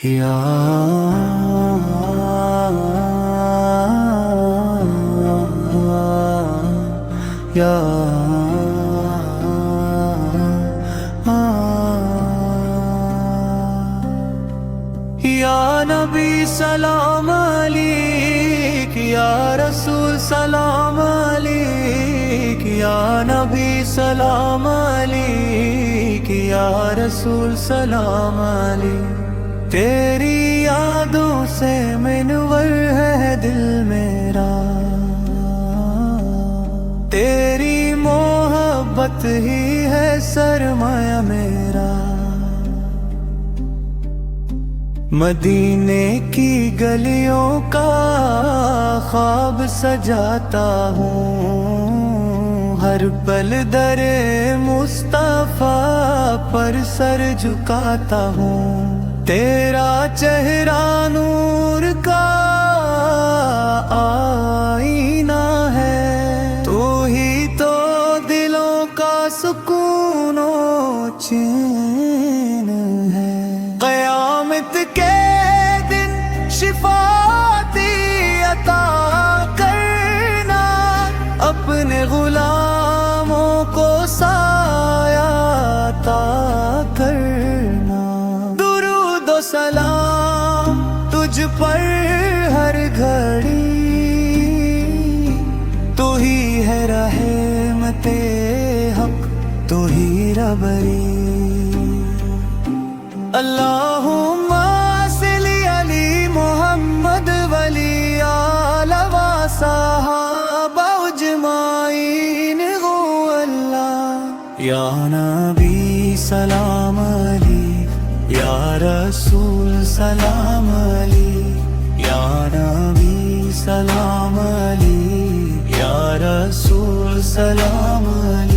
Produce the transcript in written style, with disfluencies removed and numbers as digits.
یا یا یا نبی سلام علیک، یا رسول سلام علیک، یا نبی سلام علیک، یا رسول سلام علیک۔ تیری یادوں سے منور ہے دل میرا، تیری محبت ہی ہے سرمایہ میرا۔ مدینے کی گلیوں کا خواب سجاتا ہوں، ہر پل در مصطفیٰ پر سر جھکاتا ہوں۔ تیرا چہرہ نور کا آئینہ ہے، تو ہی تو دلوں کا سکون و چین ہے۔ قیامت کے دن شفاعتی عطا کرنا، اپنے غلاموں کو سایہ عطا کرنا۔ درود و سلام تجھ پر ہر گھڑی، تو ہی ہے رحمت حق، تو ہی ربری۔ اللہم صلی علی محمد ولی آل و صحابہ اجمعین غو اللہ۔ یا نبی سلام علیک، یا رسول سلام علیک، یا نبی سلام علیک، یا رسول سلام علیک۔